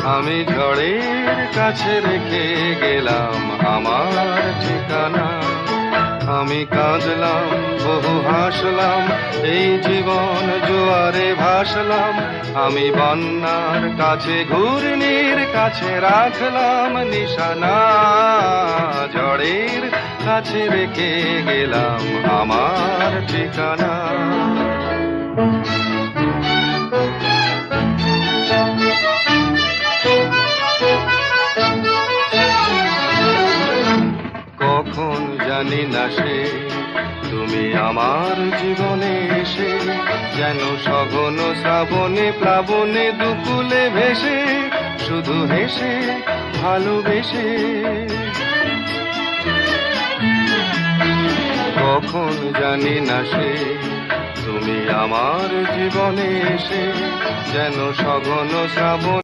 আমি ঝড়ের কাছে রেখে গেলাম আমার ঠিকানা। আমি কাঁদলাম, বহু হাসলাম, এই জীবন জোয়ারে ভাসলাম। আমি বন্যার কাছে, ঘূর্ণির কাছে রাখলাম নিশানা। ঝড়ের কাছে রেখে গেলাম আমার ঠিকানা। কখন জানি না সে তুমি আমার জীবনে এসে, যেন সঘন শ্রাবণে প্লাবনে দুকুলে ভেসে, শুধু হেসে ভালোবেসে। কখন জানি না সে তুমি আমার জীবনে এসে, যেন সঘন শ্রাবণ